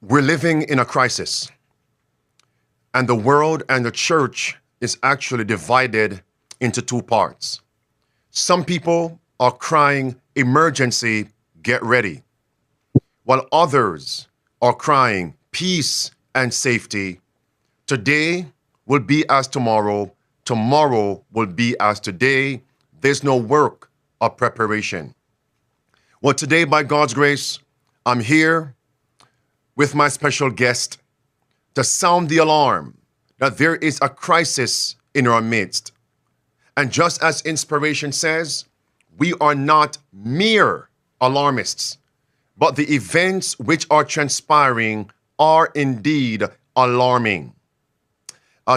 We're living in a crisis, and the world and the church is actually divided into two parts. Some people are crying, emergency, get ready, while others are crying, peace and safety. Today will be as tomorrow, tomorrow will be as today. There's no work of preparation. Well, today, by God's grace, I'm here with my special guest to sound the alarm that there is a crisis in our midst. And just as inspiration says, we are not mere alarmists, but the events which are transpiring are indeed alarming.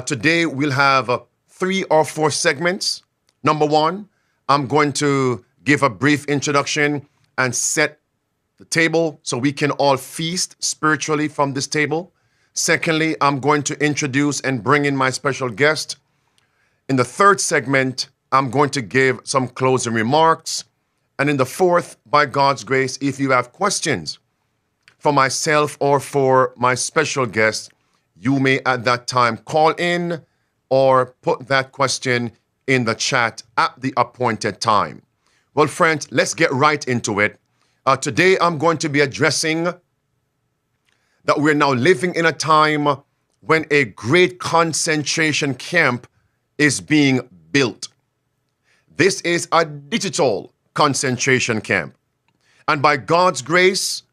Today, we'll have 3 or 4 segments. Number 1, I'm going to give a brief introduction and set the table so we can all feast spiritually from this table. Secondly, I'm going to introduce and bring in my special guest. In the 3rd segment, I'm going to give some closing remarks. And in the 4th, by God's grace, if you have questions for myself or for my special guest, you may at that time call in or put that question in the chat at the appointed time. Well, friends, let's get right into it. Today, I'm going to be addressing that we're now living in a time when a great concentration camp is being built. This is a digital concentration camp. And by God's grace,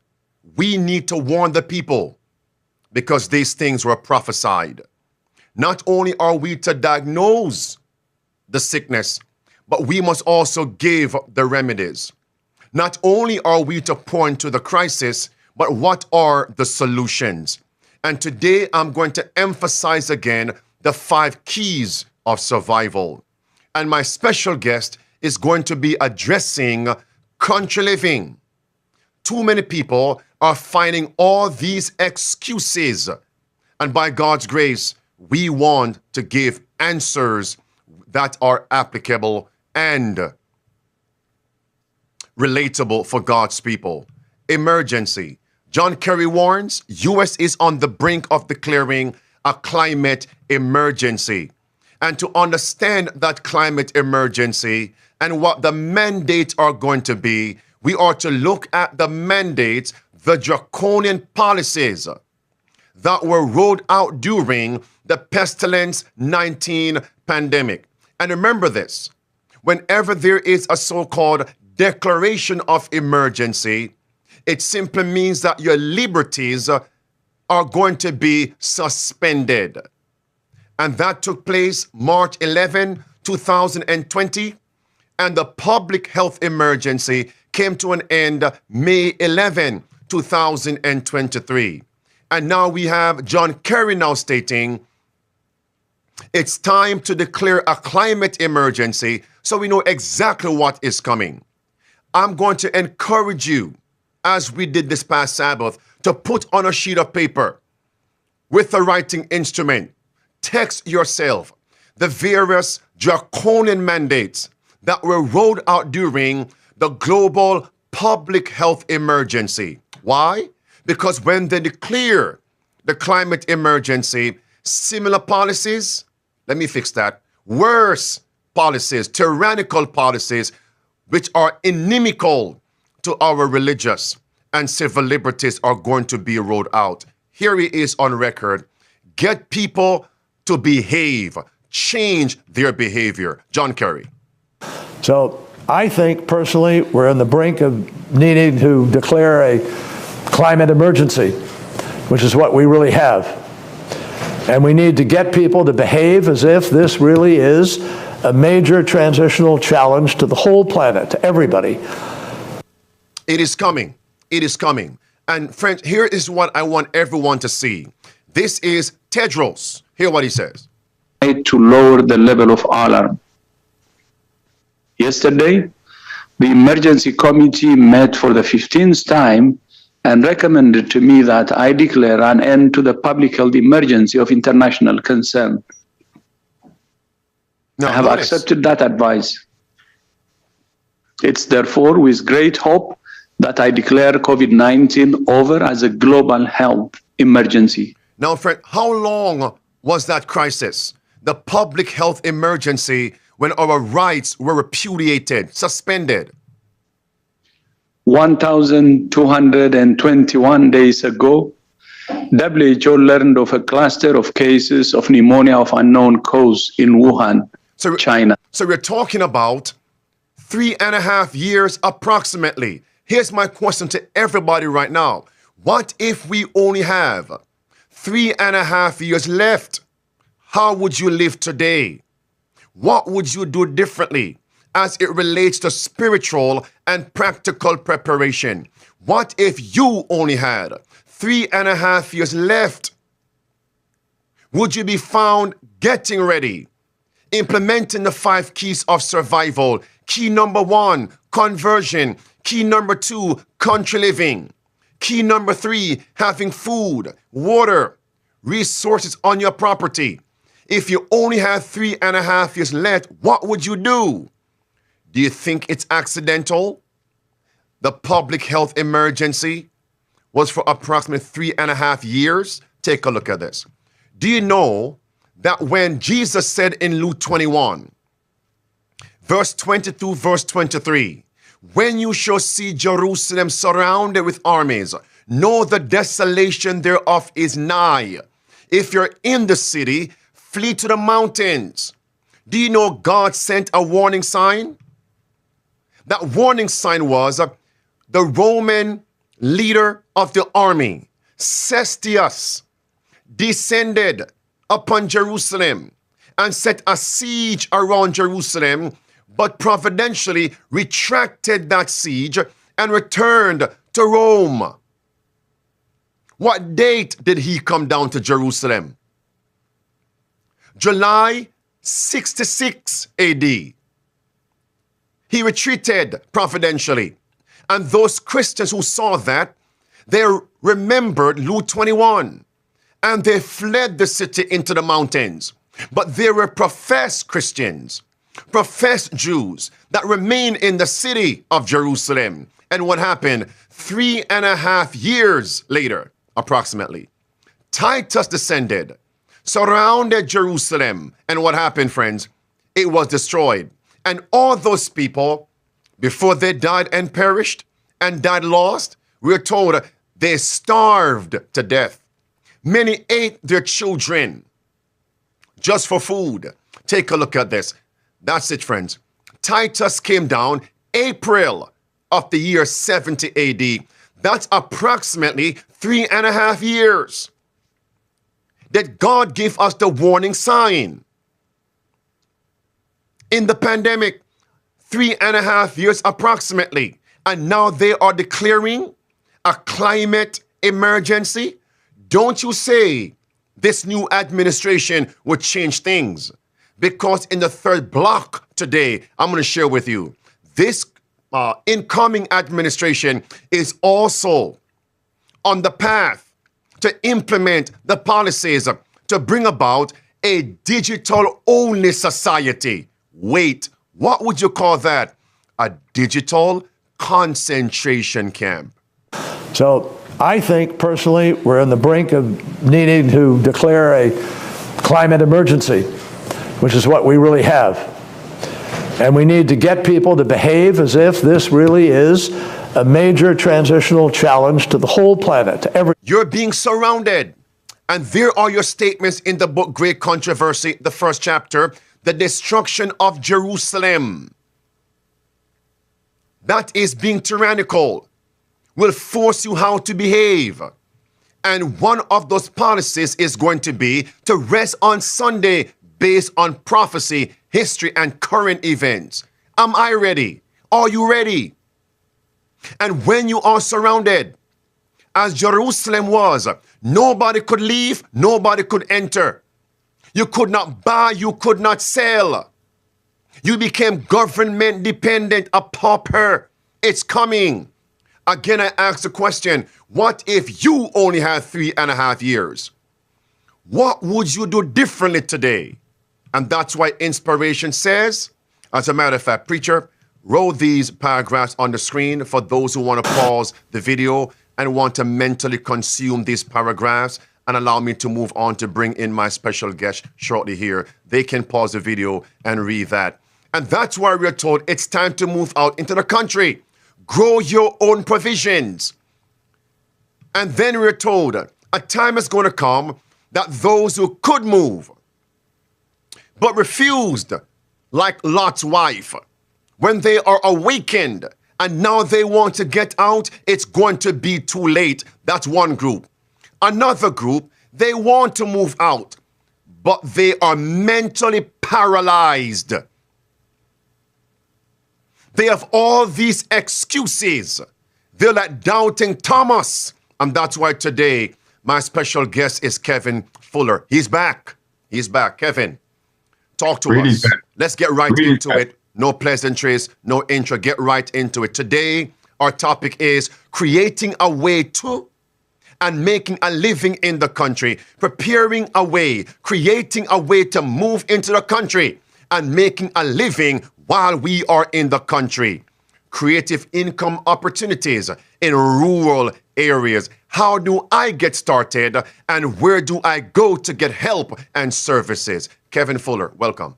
we need to warn the people because these things were prophesied. Not only are we to diagnose the sickness, but we must also give the remedies. Not only are we to point to the crisis, but what are the solutions? And today I'm going to emphasize again the 5 keys of survival. And my special guest is going to be addressing country living. Too many people are finding all these excuses. And by God's grace, we want to give answers that are applicable and relatable for God's people. Emergency. John Kerry warns, U.S. is on the brink of declaring a climate emergency. And to understand that climate emergency and what the mandates are going to be, we are to look at the mandates, the draconian policies that were rolled out during the pestilence 19 pandemic. And remember this, whenever there is a so-called declaration of emergency, it simply means that your liberties are going to be suspended. And that took place March 11, 2020, and the public health emergency came to an end May 11, 2023. And now we have John Kerry now stating, it's time to declare a climate emergency so we know exactly what is coming. I'm going to encourage you, as we did this past Sabbath, to put on a sheet of paper with a writing instrument, text yourself the various draconian mandates that were rolled out during the global public health emergency. Why? Because when they declare the climate emergency, similar policies, let me fix that, worse policies, tyrannical policies, which are inimical to our religious and civil liberties are going to be rolled out. Here he is on record. Get people to behave, change their behavior. John Kerry. So I think personally we're on the brink of needing to declare a climate emergency, which is what we really have. And we need to get people to behave as if this really is a major transitional challenge to the whole planet, to everybody. It is coming. It is coming. And friends, here is what I want everyone to see. This is Tedros. Hear what he says. To lower the level of alarm. Yesterday, the emergency committee met for the 15th time and recommended to me that I declare an end to the public health emergency of international concern. Now, I have accepted that advice. It's therefore with great hope that I declare COVID-19 over as a global health emergency. Now, friend, how long was that crisis? The public health emergency when our rights were repudiated, suspended? 1,221 days ago, WHO learned of a cluster of cases of pneumonia of unknown cause in Wuhan, China. So we're talking about 3.5 years approximately. Here's my question to everybody right now. What if we only have 3.5 years left? How would you live today? What would you do differently as it relates to spiritual and practical preparation? What if you only had 3.5 years left? Would you be found getting ready, implementing the 5 keys of survival? Key number 1, conversion. Key number 2, country living. Key number 3, having food, water, resources on your property. If you only had 3.5 years left, what would you do? Do you think it's accidental? The public health emergency was for approximately 3.5 years. Take a look at this. Do you know that when Jesus said in Luke 21, verse 22, verse 23, when you shall see Jerusalem surrounded with armies, know the desolation thereof is nigh. If you're in the city, flee to the mountains. Do you know God sent a warning sign? That warning sign was the Roman leader of the army, Cestius, descended upon Jerusalem and set a siege around Jerusalem, but providentially retracted that siege and returned to Rome. What date did he come down to Jerusalem? July 66 AD. He retreated providentially. And those Christians who saw that, they remembered Luke 21. And they fled the city into the mountains. But there were professed Christians, professed Jews that remained in the city of Jerusalem. And what happened? 3.5 years later, approximately, Titus descended, surrounded Jerusalem. And what happened, friends? It was destroyed. And all those people, before they died and perished and died lost, we're told they starved to death. Many ate their children just for food. Take a look at this. That's it, friends. Titus came down April of the year 70 AD. That's approximately 3.5 years. That God gave us the warning sign. In the pandemic, 3.5 years approximately. And now they are declaring a climate emergency. Don't you say this new administration would change things. Because in the third block today, I'm going to share with you, this incoming administration is also on the path to implement the policies to bring about a digital-only society. Wait, what would you call that? A digital concentration camp. So I think personally we're on the brink of needing to declare a climate emergency, which is what we really have. And we need to get people to behave as if this really is a major transitional challenge to the whole planet, to every... You're being surrounded. And there are your statements in the book Great Controversy, the first chapter, the destruction of Jerusalem. That is being tyrannical, will force you how to behave. And one of those policies is going to be to rest on Sunday based on prophecy, history, and current events. Am I ready? Are you ready? And when you are surrounded, as Jerusalem was, nobody could leave, nobody could enter. You could not buy, you could not sell. You became government dependent, a pauper. It's coming. Again, I ask the question, what if you only had 3.5 years? What would you do differently today? And that's why inspiration says, as a matter of fact, preacher, roll these paragraphs on the screen for those who want to pause the video and want to mentally consume these paragraphs and allow me to move on to bring in my special guest shortly here. They can pause the video and read that. And that's why we're told it's time to move out into the country. Grow your own provisions. And then we're told a time is going to come that those who could move but refused, like Lot's wife, when they are awakened and now they want to get out, it's going to be too late. That's one group. Another group, they want to move out, but they are mentally paralyzed. They have all these excuses. They're like doubting Thomas. And that's why today, my special guest is Kevin Fuller. He's back. He's back. Kevin, talk to us. Let's get right into it. No pleasantries, no intro. Get right into it. Today, our topic is creating a way to and making a living in the country, preparing a way, creating a way to move into the country and making a living while we are in the country. Creative income opportunities in rural areas. How do I get started and where do I go to get help and services? Kevin Fuller, welcome.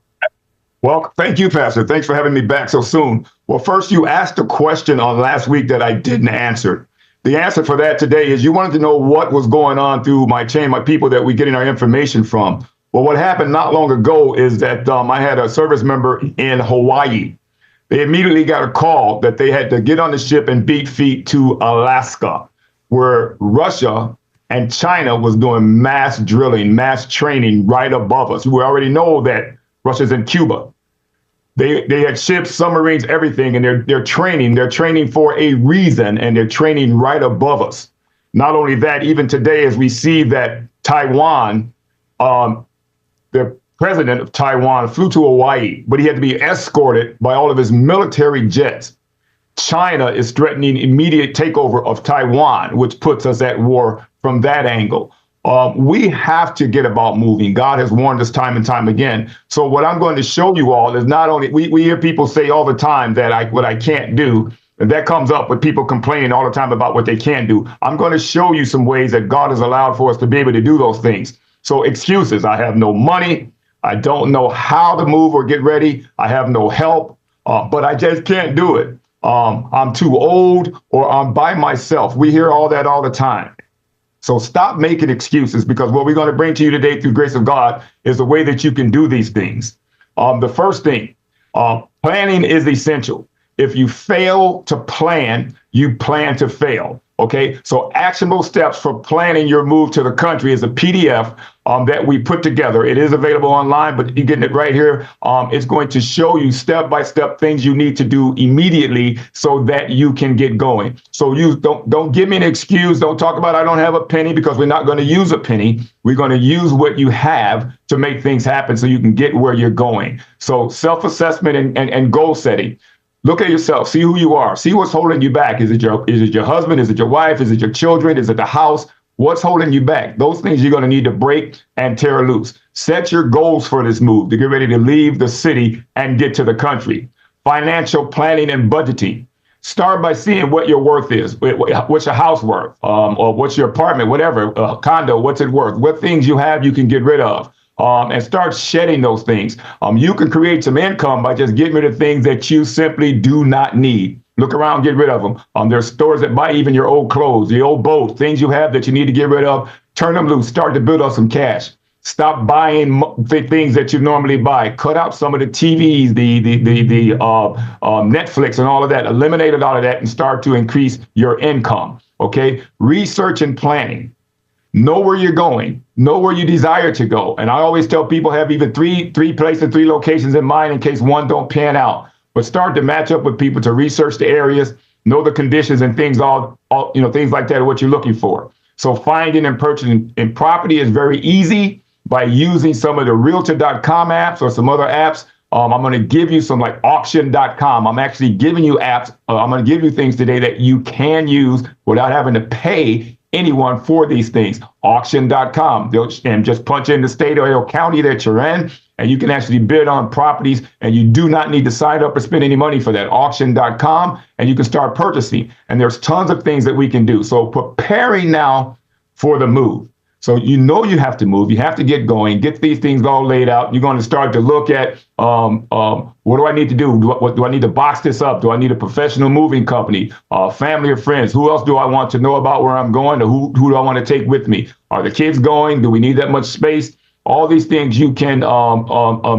Well, thank you, Pastor. Thanks for having me back so soon. Well, first, you asked a question on last week that I didn't answer. The answer for that today is you wanted to know what was going on through my chain, my people that we're getting our information from. Well, what happened not long ago is that I had a service member in Hawaii. They immediately got a call that they had to get on the ship and beat feet to Alaska, where Russia and China was doing mass drilling, mass training right above us. We already know that Russia's in Cuba. They had ships, submarines, everything, and they're training. They're training for a reason, and they're training right above us. Not only that, even today, as we see that Taiwan, the president of Taiwan flew to Hawaii, but he had to be escorted by all of his military jets. China is threatening immediate takeover of Taiwan, which puts us at war from that angle. We have to get about moving. God has warned us time and time again. So what I'm going to show you all is not only, we hear people say all the time that what I can't do, and that comes up with people complaining all the time about what they can't do. I'm going to show you some ways that God has allowed for us to be able to do those things. So excuses, I have no money, I don't know how to move or get ready, I have no help, but I just can't do it. I'm too old, or I'm by myself. We hear all that all the time. So stop making excuses, because what we're going to bring to you today through grace of God is the way that you can do these things. The first thing, planning is essential. If you fail to plan, you plan to fail. Okay, so actionable steps for planning your move to the country is a PDF that we put together. It is available online, but you're getting it right here. It's going to show you step-by-step things you need to do immediately so that you can get going. So you don't give me an excuse. Don't talk about I don't have a penny, because we're not going to use a penny. We're going to use what you have to make things happen so you can get where you're going. So self-assessment and goal setting. Look at yourself, see who you are, see what's holding you back. Is it your husband? Is it your wife? Is it your children? Is it the house? What's holding you back? Those things you're going to need to break and tear loose. Set your goals for this move to get ready to leave the city and get to the country. Financial planning and budgeting. Start by seeing what your worth is. What's your house worth? Or what's your apartment, whatever, condo, what's it worth? What things you have you can get rid of. And start shedding those things. You can create some income by just getting rid of things that you simply do not need. Look around, get rid of them. There's stores that buy even your old clothes, the old boat, things you have that you need to get rid of. Turn them loose. Start to build up some cash. Stop buying things that you normally buy. Cut out some of the TVs, the Netflix and all of that. Eliminate all of that and start to increase your income. Okay. Research and planning. Know where you're going. Know where you desire to go. And I always tell people have even three places, 3 locations in mind in case one don't pan out. But start to match up with people to research the areas, know the conditions and things, things like that are what you're looking for. So finding and purchasing in property is very easy by using some of the realtor.com apps or some other apps. I'm going to give you some like auction.com. I'm actually giving you apps. I'm going to give you things today that you can use without having to pay anyone for these things. Auction.com. And just punch in the state or county that you're in, and you can actually bid on properties, and you do not need to sign up or spend any money for that. Auction.com, and you can start purchasing. And there's tons of things that we can do. So preparing now for the move. So you know you have to move. You have to get going, get these things all laid out. You're going to start to look at what do I need to do? What do I need to box this up? Do I need a professional moving company, family or friends? Who else do I want to know about where I'm going? Or who do I want to take with me? Are the kids going? Do we need that much space? All these things you can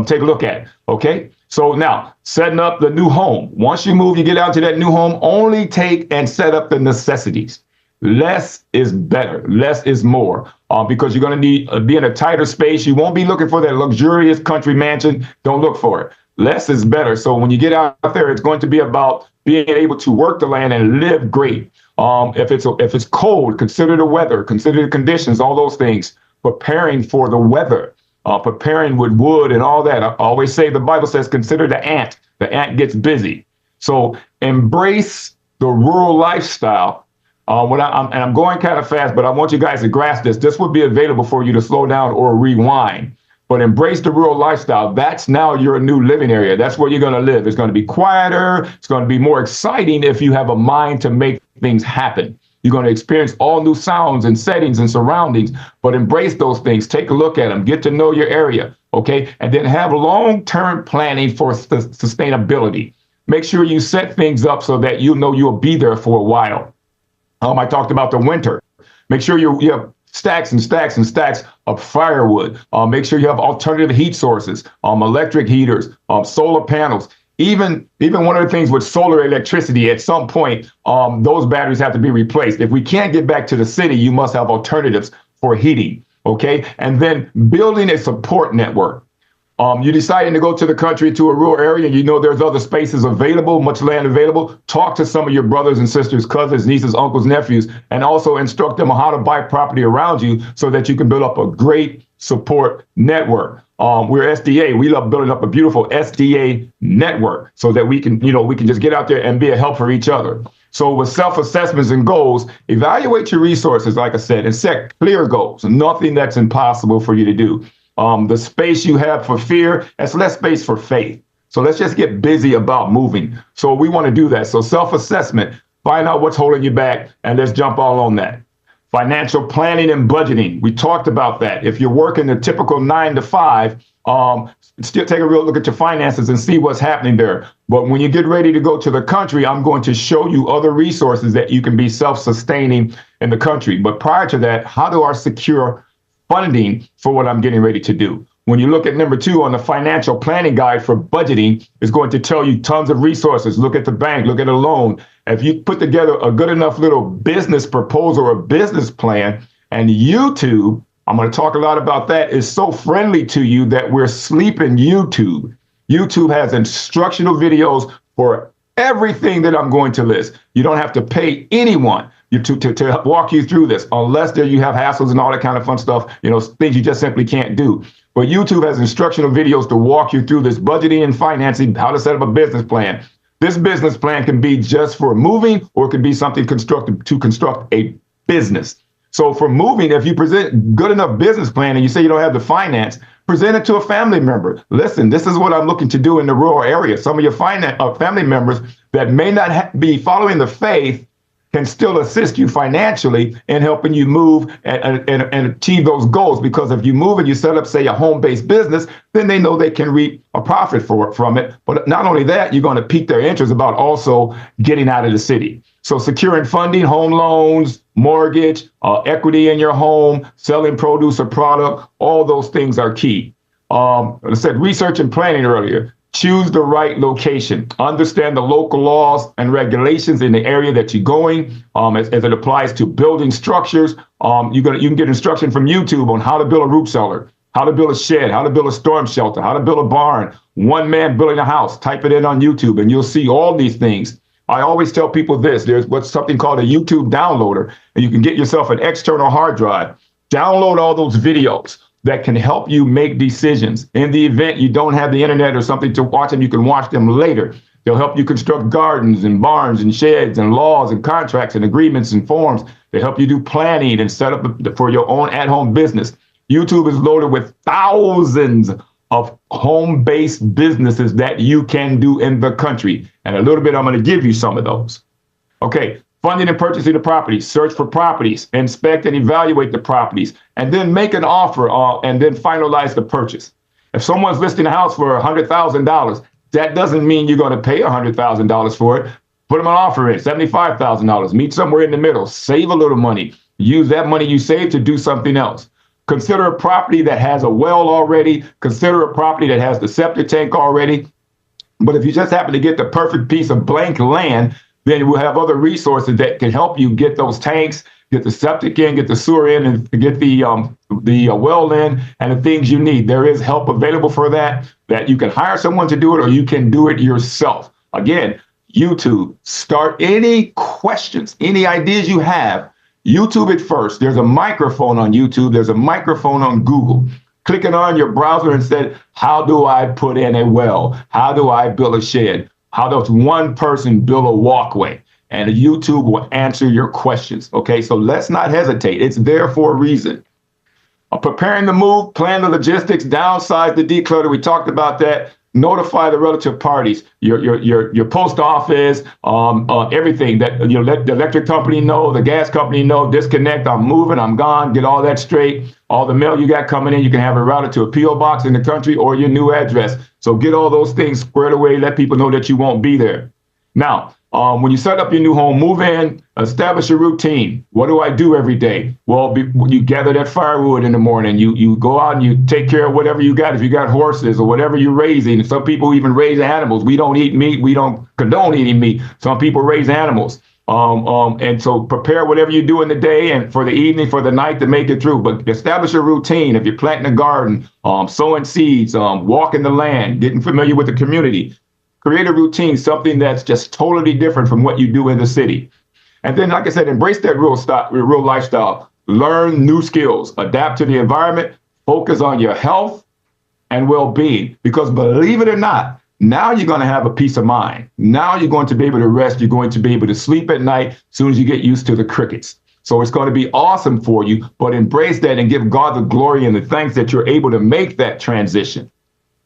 take a look at. OK, so now setting up the new home. Once you move, you get out to that new home, only take and set up the necessities. Less is better. Less is more, because you're going to need be in a tighter space. You won't be looking for that luxurious country mansion. Don't look for it. Less is better. So when you get out there, it's going to be about being able to work the land and live great. If it's cold, consider the weather, consider the conditions, all those things. Preparing for the weather, preparing with wood and all that. I always say the Bible says, consider the ant. The ant gets busy. So embrace the rural lifestyle. I'm going kind of fast, but I want you guys to grasp this. This would be available for you to slow down or rewind. But embrace the rural lifestyle. That's now your new living area. That's where you're going to live. It's going to be quieter. It's going to be more exciting if you have a mind to make things happen. You're going to experience all new sounds and settings and surroundings, but embrace those things. Take a look at them. Get to know your area, okay? And then have long-term planning for sustainability. Make sure you set things up so that you know you'll be there for a while. I talked about the winter. Make sure you have stacks and stacks and stacks of firewood. Make sure you have alternative heat sources, electric heaters, solar panels. Even one of the things with solar electricity, at some point, those batteries have to be replaced. If we can't get back to the city, you must have alternatives for heating, okay? And then building a support network. You're deciding to go to the country, to a rural area, and you know there's other spaces available, much land available. Talk to some of your brothers and sisters, cousins, nieces, uncles, nephews, and also instruct them on how to buy property around you so that you can build up a great support network. We're SDA. We love building up a beautiful SDA network so that we can just get out there and be a help for each other. So with self-assessments and goals, evaluate your resources, like I said, and set clear goals. Nothing that's impossible for you to do. The space you have for fear, that's less space for faith. So let's just get busy about moving. So we want to do that. So self-assessment, find out what's holding you back, and let's jump all on that. Financial planning and budgeting. We talked about that. If you're working the typical 9 to 5, still take a real look at your finances and see what's happening there. But when you get ready to go to the country, I'm going to show you other resources that you can be self-sustaining in the country. But prior to that, how do I secure funding for what I'm getting ready to do? When you look at number 2 on the financial planning guide for budgeting, it's going to tell you tons of resources. Look at the bank, look at a loan. If you put together a good enough little business proposal or business plan, and YouTube, I'm going to talk a lot about that, is so friendly to you that we're sleeping YouTube. YouTube has instructional videos for everything that I'm going to list. You don't have to pay anyone to walk you through this, unless there you have hassles and all that kind of fun stuff, things you just simply can't do. But YouTube has instructional videos to walk you through this budgeting and financing, how to set up a business plan. This business plan can be just for moving, or it could be something constructed to construct a business. So for moving, if you present good enough business plan and you say you don't have the finance, present it to a family member. Listen, this is what I'm looking to do in the rural area. Some of your family members that may not be following the faith can still assist you financially in helping you move and achieve those goals. Because if you move and you set up, say, a home-based business, then they know they can reap a profit from it. But not only that, you're going to pique their interest about also getting out of the city. So securing funding, home loans, mortgage, equity in your home, selling produce or product, all those things are key. I said research and planning earlier. Choose the right location. Understand the local laws and regulations in the area that you're going. As it applies to building structures, you can get instruction from YouTube on how to build a root cellar, how to build a shed, how to build a storm shelter, how to build a barn. One man building a house. Type it in on YouTube, and you'll see all these things. I always tell people this: there's what's something called a YouTube downloader, and you can get yourself an external hard drive. Download all those videos that can help you make decisions. In the event you don't have the internet or something to watch them, you can watch them later. They'll help you construct gardens and barns and sheds and laws and contracts and agreements and forms. They help you do planning and set up for your own at-home business. YouTube is loaded with thousands of home-based businesses that you can do in the country. And a little bit, I'm going to give you some of those. Okay, funding and purchasing the properties, search for properties, inspect and evaluate the properties, and then make an offer and then finalize the purchase. If someone's listing a house for $100,000, that doesn't mean you're going to pay $100,000 for it. Put them an offer in, $75,000. Meet somewhere in the middle. Save a little money. Use that money you save to do something else. Consider a property that has a well already. Consider a property that has the septic tank already. But if you just happen to get the perfect piece of blank land, then we'll have other resources that can help you get those tanks, get the septic in, get the sewer in, and get the well in, and the things you need. There is help available for that you can hire someone to do it, or you can do it yourself. Again, YouTube. Start any questions, any ideas you have. YouTube it first. There's a microphone on YouTube. There's a microphone on Google. Click it on your browser and say, how do I put in a well? How do I build a shed? How does one person build a walkway? And YouTube will answer your questions. Okay, so let's not hesitate. It's there for a reason. Preparing the move, plan the logistics, downsize the declutter. We talked about that. Notify the relative parties, your post office, everything that let the electric company know, the gas company know, disconnect, I'm moving, I'm gone, get all that straight. All the mail you got coming in, you can have it routed to a P.O. box in the country or your new address. So get all those things squared away, let people know that you won't be there. Now, when you set up your new home, move in, establish a routine. What do I do every day? Well, you gather that firewood in the morning. You go out and you take care of whatever you got. If you got horses or whatever you're raising, some people even raise animals. We don't eat meat. We don't condone eating meat. Some people raise animals. And so prepare whatever you do in the day and for the evening, for the night to make it through. But establish a routine. If you're planting a garden, sowing seeds, walking the land, getting familiar with the community. Create a routine, something that's just totally different from what you do in the city. And then, like I said, embrace that real lifestyle. Learn new skills, adapt to the environment, focus on your health and well-being. Because believe it or not, now you're going to have a peace of mind. Now you're going to be able to rest. You're going to be able to sleep at night as soon as you get used to the crickets. So it's going to be awesome for you, but embrace that and give God the glory and the thanks that you're able to make that transition.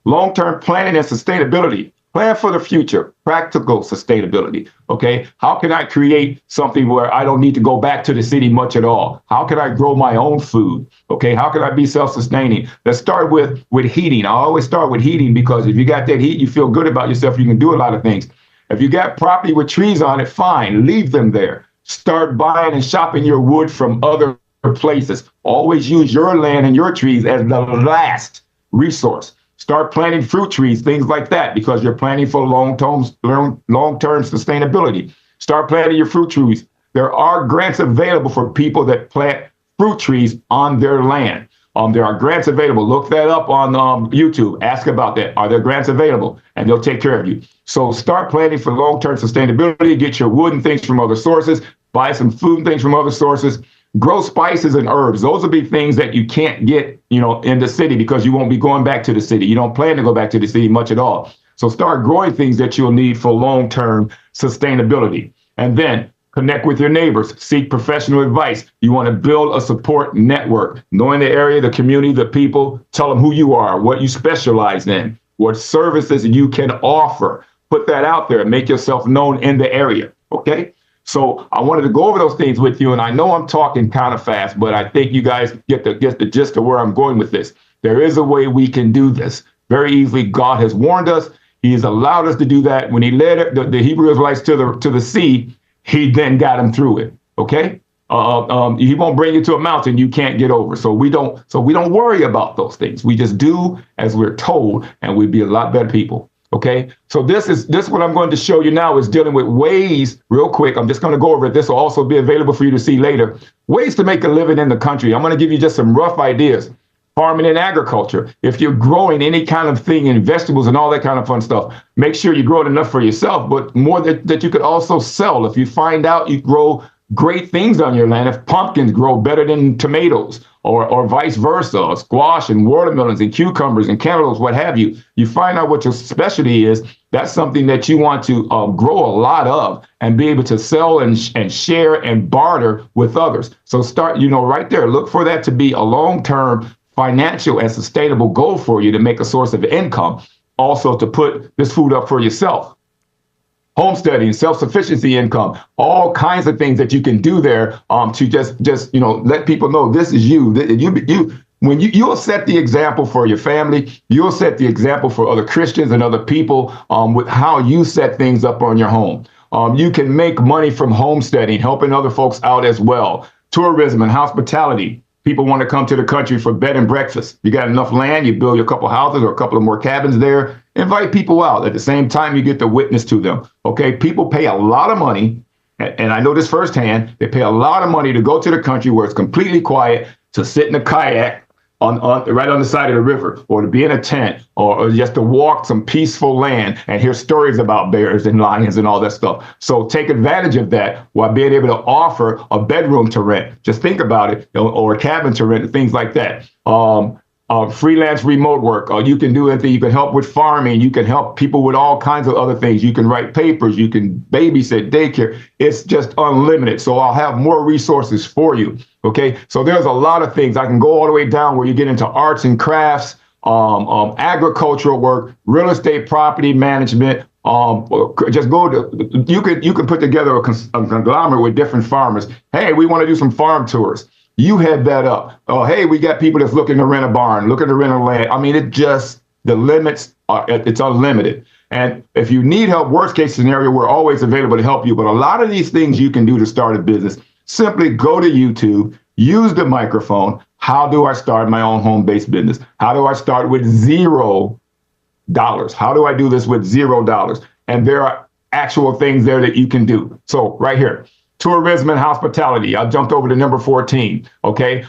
Long-term planning and sustainability. Plan for the future, practical sustainability, okay? How can I create something where I don't need to go back to the city much at all? How can I grow my own food, okay? How can I be self-sustaining? Let's start with heating. I always start with heating because if you got that heat, you feel good about yourself, you can do a lot of things. If you got property with trees on it, fine, leave them there. Start buying and shopping your wood from other places. Always use your land and your trees as the last resource. Start planting fruit trees, things like that, because you're planning for long-term sustainability. Start planting your fruit trees. There are grants available for people that plant fruit trees on their land. There are grants available. Look that up on YouTube. Ask about that. Are there grants available? And they'll take care of you. So start planning for long-term sustainability. Get your wood and things from other sources. Buy some food and things from other sources. Grow spices and herbs. Those will be things that you can't get, in the city because you won't be going back to the city. You don't plan to go back to the city much at all. So start growing things that you'll need for long-term sustainability. And then connect with your neighbors. Seek professional advice. You want to build a support network. Knowing the area, the community, the people. Tell them who you are, what you specialize in, what services you can offer. Put that out there and make yourself known in the area. Okay? So I wanted to go over those things with you, and I know I'm talking kind of fast, but I think you guys get the gist of where I'm going with this. There is a way we can do this very easily. God has warned us. He has allowed us to do that. When he led the Hebrew Israelites to the sea, he then got them through it. Okay, he won't bring you to a mountain you can't get over. So we don't worry about those things. We just do as we're told, and we'd be a lot better people. Okay, so this what I'm going to show you now is dealing with ways, real quick. I'm just going to go over it. This will also be available for you to see later. Ways to make a living in the country. I'm going to give you just some rough ideas. Farming and agriculture. If you're growing any kind of thing in vegetables and all that kind of fun stuff, make sure you grow it enough for yourself, but more that you could also sell. If you find out you grow great things on your land, if pumpkins grow better than tomatoes, or vice versa, squash and watermelons and cucumbers and cantaloupes, what have you, you find out what your specialty is. That's something that you want to grow a lot of and be able to sell and share and barter with others. So start, right there, look for that to be a long-term financial and sustainable goal for you to make a source of income, also to put this food up for yourself. Homesteading, self-sufficiency income, all kinds of things that you can do there to just let people know this is you. When you'll set the example for your family, you'll set the example for other Christians and other people with how you set things up on your home. You can make money from homesteading, helping other folks out as well. Tourism and hospitality. People want to come to the country for bed and breakfast. You got enough land, you build a couple houses or a couple of more cabins there. Invite people out. At the same time, you get to witness to them. Okay, people pay a lot of money, and I know this firsthand. They pay a lot of money to go to the country where it's completely quiet, to sit in a kayak right on the side of the river, or to be in a tent, or just to walk some peaceful land and hear stories about bears and lions and all that stuff. So take advantage of that while being able to offer a bedroom to rent. Just think about it, or a cabin to rent, things like that. Freelance remote work. You can do anything. You can help with farming. You can help people with all kinds of other things. You can write papers. You can babysit, daycare. It's just unlimited. So I'll have more resources for you. Okay. So there's a lot of things. I can go all the way down where you get into arts and crafts, agricultural work, real estate, property management. Just go to, you can put together a conglomerate with different farmers. Hey, we want to do some farm tours. You head that up. Oh, hey, we got people that's looking to rent a barn, looking to rent a land. I mean, the limits are, it's unlimited. And if you need help, worst case scenario, we're always available to help you. But a lot of these things you can do to start a business, simply go to YouTube, use the microphone. How do I start my own home-based business? How do I start with $0? How do I do this with $0? And there are actual things there that you can do. So right here. Tourism and hospitality. I jumped over to number 14. Okay.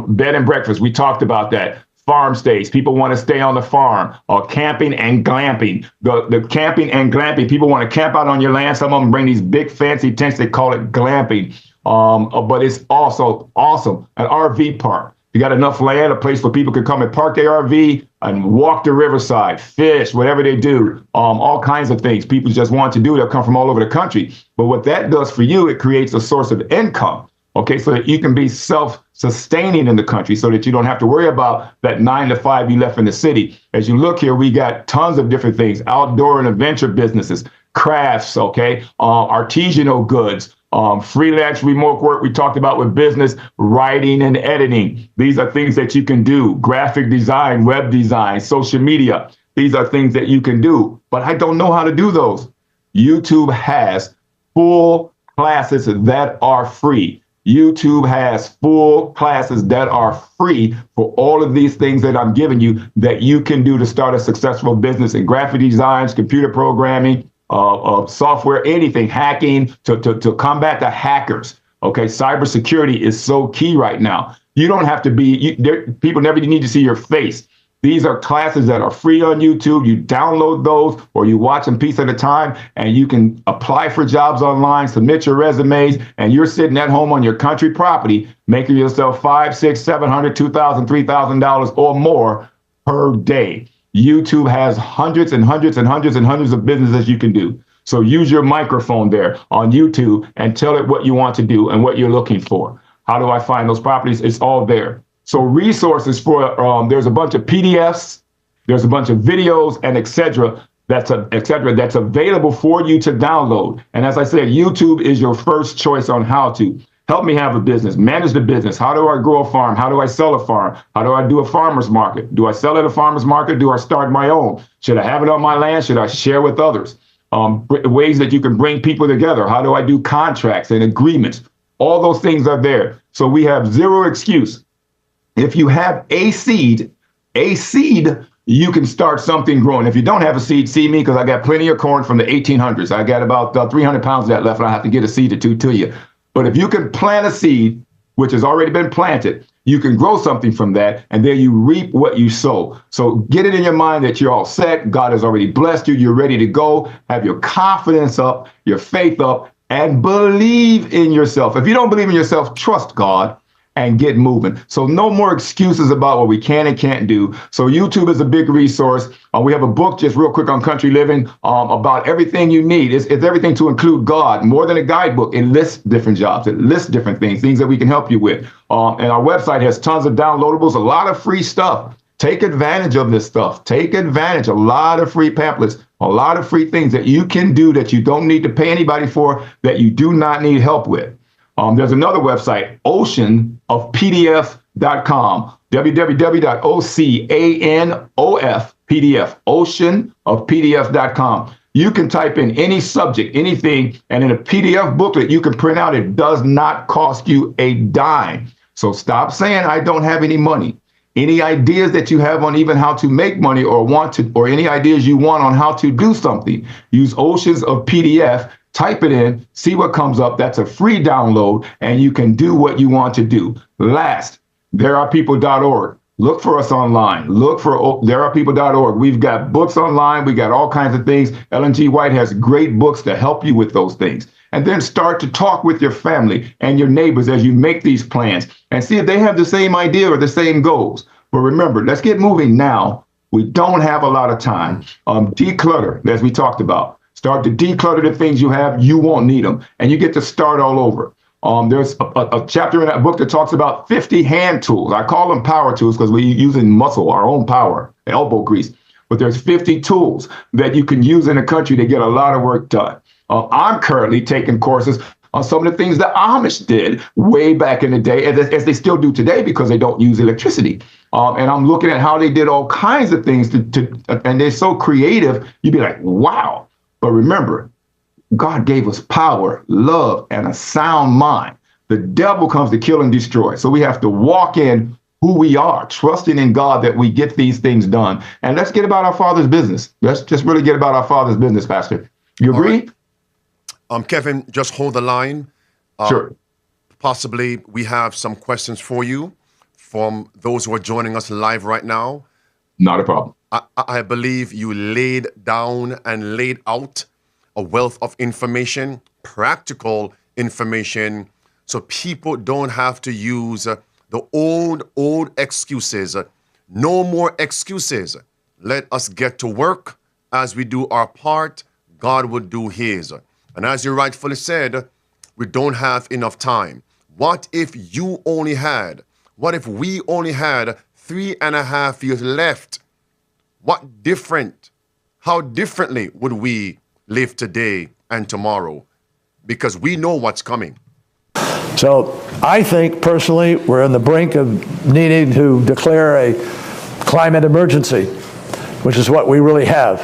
Bed and breakfast. We talked about that. Farm stays. People want to stay on the farm. Camping and glamping. The camping and glamping. People want to camp out on your land. Some of them bring these big fancy tents. They call it glamping. But it's also awesome. An RV park. You got enough land, a place where people can come and park their RV and walk the riverside, fish, whatever they do, all kinds of things people just want to do. They'll come from all over the country. But what that does for you, it creates a source of income, okay, so that you can be self-sustaining in the country so that you don't have to worry about that 9 to 5 you left in the city. As you look here, we got tons of different things, outdoor and adventure businesses, crafts, okay, artisanal goods, freelance remote work we talked about with business, writing and editing. These are things that you can do. Graphic design, web design, social media. These are things that you can do, but I don't know how to do those. YouTube has full classes that are free. YouTube has full classes that are free for all of these things that I'm giving you that you can do to start a successful business in graphic designs, computer programming, software, anything, hacking, to combat the hackers. Okay, cybersecurity is so key right now. You don't have to be, people never need to see your face. These are classes that are free on YouTube. You download those or you watch them piece at a time, and you can apply for jobs online, submit your resumes, and you're sitting at home on your country property, making yourself $500, $600, $700, $2,000, $3,000 or more per day. YouTube has hundreds and hundreds and hundreds and hundreds of businesses you can do. So use your microphone there on YouTube and tell it what you want to do and what you're looking for. How do I find those properties? It's all there. So resources for, there's a bunch of PDFs, there's a bunch of videos and et cetera, that's available for you to download. And as I said, YouTube is your first choice on how to. Help me have a business, manage the business. How do I grow a farm? How do I sell a farm? How do I do a farmer's market? Do I sell at a farmer's market? Do I start my own? Should I have it on my land? Should I share with others? Ways that you can bring people together. How do I do contracts and agreements? All those things are there. So we have zero excuse. If you have a seed, you can start something growing. If you don't have a seed, see me, because I got plenty of corn from the 1800s. I got about 300 pounds of that left, and I have to get a seed or two to you. But if you can plant a seed, which has already been planted, you can grow something from that, and then you reap what you sow. So get it in your mind that you're all set. God has already blessed you. You're ready to go. Have your confidence up, your faith up, and believe in yourself. If you don't believe in yourself, trust God and get moving. So no more excuses about what we can and can't do. So YouTube is a big resource. We have a book just real quick on country living about everything you need. It's everything to include God, more than a guidebook. It lists different jobs. It lists different things that we can help you with. And our website has tons of downloadables, a lot of free stuff. Take advantage of this stuff. Take advantage. A lot of free pamphlets, a lot of free things that you can do that you don't need to pay anybody for, that you do not need help with. There's another website, oceanofpdf.com, www.oceanofpdf, oceanofpdf.com. You can type in any subject, anything, and in a PDF booklet you can print out. It does not cost you a dime. So stop saying I don't have any money. Any ideas that you have on even how to make money or any ideas you want on how to do something, use Oceans of PDF. Type it in, see what comes up. That's a free download, and you can do what you want to do. Last, therearepeople.org. Look for us online. Look for therearepeople.org. We've got books online. We got all kinds of things. Ellen G. White has great books to help you with those things. And then start to talk with your family and your neighbors as you make these plans and see if they have the same idea or the same goals. But remember, let's get moving now. We don't have a lot of time. Declutter, as we talked about. Start to declutter the things you have. You won't need them. And you get to start all over. There's a chapter in that book that talks about 50 hand tools. I call them power tools because we're using muscle, our own power, elbow grease. But there's 50 tools that you can use in the country to get a lot of work done. I'm currently taking courses on some of the things the Amish did way back in the day, as they still do today because they don't use electricity. And I'm looking at how they did all kinds of things and they're so creative. You'd be like, wow. But remember, God gave us power, love, and a sound mind. The devil comes to kill and destroy. So we have to walk in who we are, trusting in God that we get these things done. And let's get about our Father's business. Let's just really get about our Father's business, Pastor. You agree? Right. Kevin, just hold the line. Sure. Possibly we have some questions for you from those who are joining us live right now. Not a problem. I believe you laid down and laid out a wealth of information, practical information, so people don't have to use the old excuses. No more excuses. Let us get to work. As we do our part, God will do his. And as you rightfully said, we don't have enough time. What if we only had 3.5 years left? How differently would we live today and tomorrow? Because we know what's coming. So I think personally we're on the brink of needing to declare a climate emergency, which is what we really have.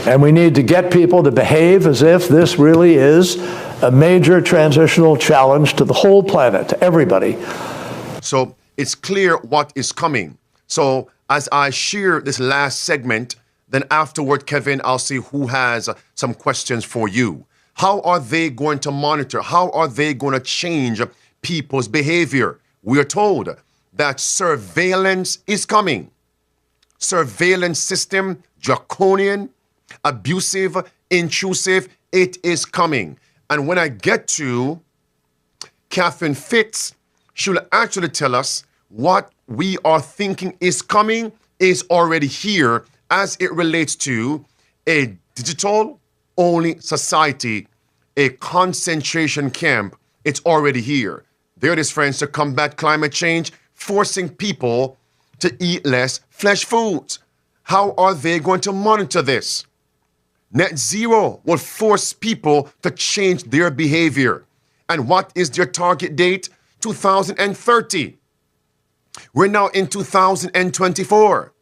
And we need to get people to behave as if this really is a major transitional challenge to the whole planet, to everybody. So it's clear what is coming. So as I share this last segment, then afterward, Kevin, I'll see who has some questions for you. How are they going to monitor? How are they going to change people's behavior? We are told that surveillance is coming. Surveillance system, draconian, abusive, intrusive, it is coming. And when I get to Catherine Fitz, she'll actually tell us what we are thinking is coming is already here as it relates to a digital-only society, a concentration camp. It's already here. There it is, friends, to combat climate change, forcing people to eat less flesh foods. How are they going to monitor this? Net zero will force people to change their behavior. And what is their target date? 2030. We're now in 2024.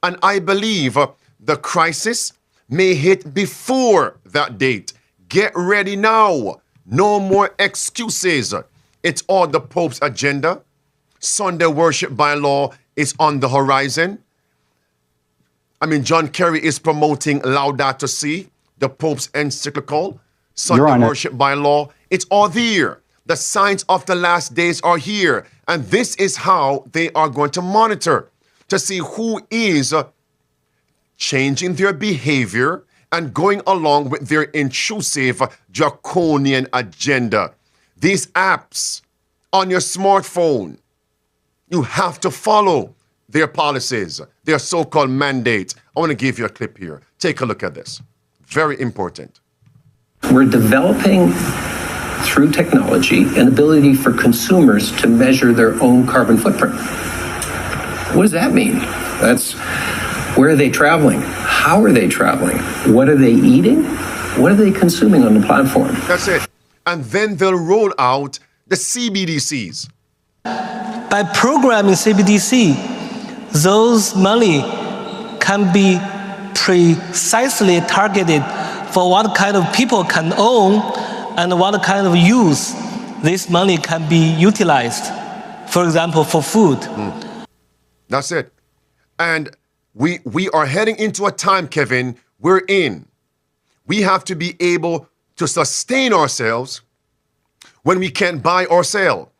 And I believe the crisis may hit before that date. Get ready now. No more excuses. It's all the Pope's agenda. Sunday worship by law is on the horizon. John Kerry is promoting Laudato Si, the Pope's encyclical. Sunday worship by law. It's all there. The signs of the last days are here. And this is how they are going to monitor to see who is changing their behavior and going along with their intrusive, draconian agenda. These apps on your smartphone. You have to follow their policies, their so-called mandates. I want to give you a clip here. Take a look at this. Very important. We're developing, through technology, an ability for consumers to measure their own carbon footprint. What does that mean? That's where are they traveling? How are they traveling? What are they eating? What are they consuming on the platform? That's it. And then they'll roll out the CBDCs. By programming CBDC, those money can be precisely targeted for what kind of people can own and what kind of use this money can be utilized. For example, for food. That's it. And we are heading into a time, Kevin, we have to be able to sustain ourselves when we can't buy or sell.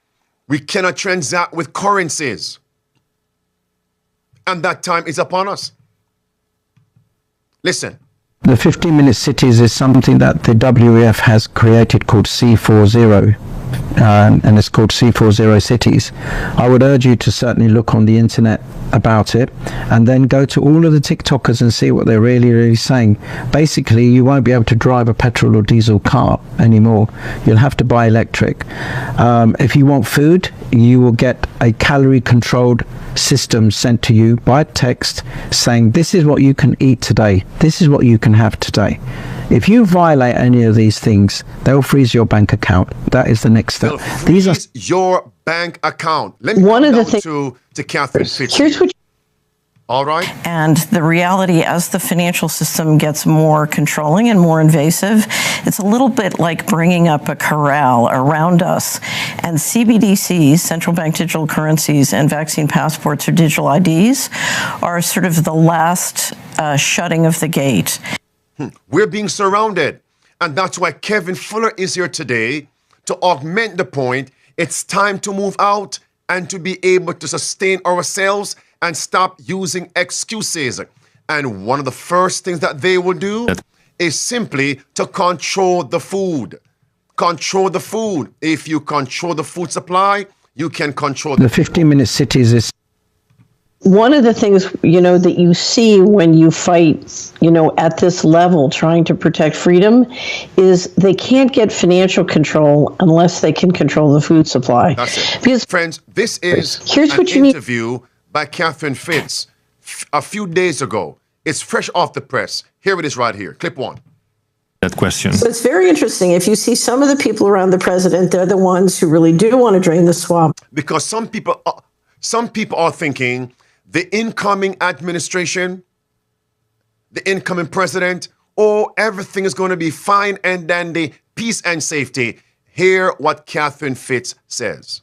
We cannot transact with currencies. And that time is upon us. Listen. The 15-minute cities is something that the WEF has created called C40, and it's called C40 cities. I would urge you to certainly look on the internet about it, and then go to all of the TikTokers and see what they're really saying. Basically, you won't be able to drive a petrol or diesel car anymore. You'll have to buy electric. If you want food, you will get a calorie-controlled system sent to you by text saying, this is what you can eat today. This is what you can have today. If you violate any of these things, they'll freeze your bank account. That is the next step. These are your bank account. Let me one of the things to Catherine Fitz. Here's what. All right. And the reality, as the financial system gets more controlling and more invasive, it's a little bit like bringing up a corral around us. And CBDCs, central bank digital currencies, and vaccine passports or digital IDs are sort of the last shutting of the gate. We're being surrounded. And that's why Kevin Fuller is here today to augment the point. It's time to move out and to be able to sustain ourselves and stop using excuses. And one of the first things that they will do is simply to control the food. Control the food. If you control the food supply, you can control the 15-minute cities is one of the things, that you see when you fight, at this level trying to protect freedom is they can't get financial control unless they can control the food supply. That's it. Because, friends, this is here's an what you interview by Catherine Fitz a few days ago. It's fresh off the press. Here it is right here. Clip one. That question. So it's very interesting. If you see some of the people around the president, they're the ones who really do want to drain the swamp. Because some people are thinking the incoming administration, the incoming president, everything is going to be fine and dandy, peace and safety. Hear what Catherine Fitz says.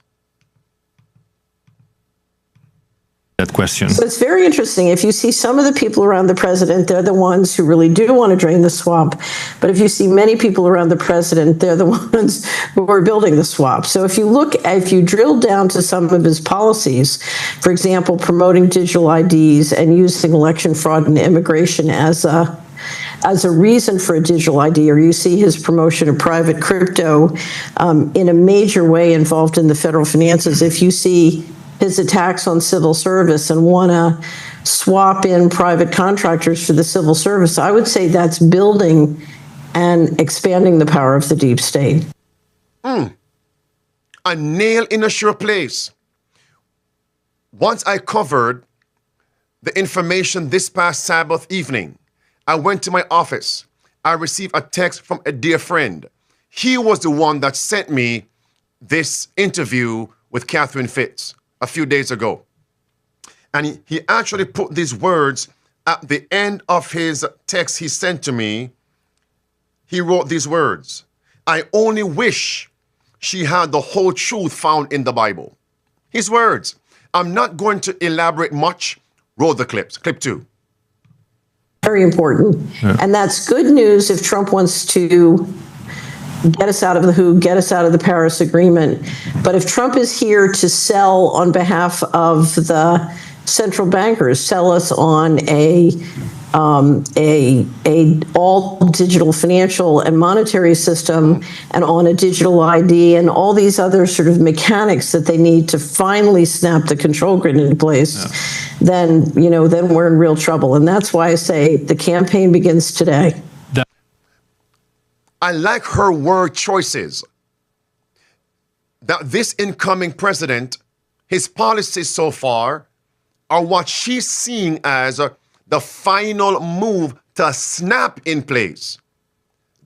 That question. So it's very interesting. If you see some of the people around the president, they're the ones who really do want to drain the swamp. But if you see many people around the president, they're the ones who are building the swamp. So if you drill down to some of his policies, for example, promoting digital IDs and using election fraud and immigration as a reason for a digital ID, or you see his promotion of private crypto in a major way involved in the federal finances, if you see his attacks on civil service and want to swap in private contractors for the civil service, I would say that's building and expanding the power of the deep state. A nail in a sure place. Once I covered the information this past Sabbath evening, I went to my office. I received a text from a dear friend. He was the one that sent me this interview with Catherine Fitz a few days ago. And he actually put these words at the end of his text he sent to me. He wrote these words: I only wish she had the whole truth found in the Bible. His words. I'm not going to elaborate much. Roll the clips. Clip 2. Very important. Yeah. And that's good news if Trump wants to get us out of the WHO, get us out of the Paris Agreement. But if Trump is here to sell on behalf of the central bankers, sell us on a a all digital financial and monetary system and on a digital ID and all these other sort of mechanics that they need to finally snap the control grid into place, then we're in real trouble. And that's why I say the campaign begins today. I like her word choices. That this incoming president, his policies so far are what she's seeing as the final move to snap in place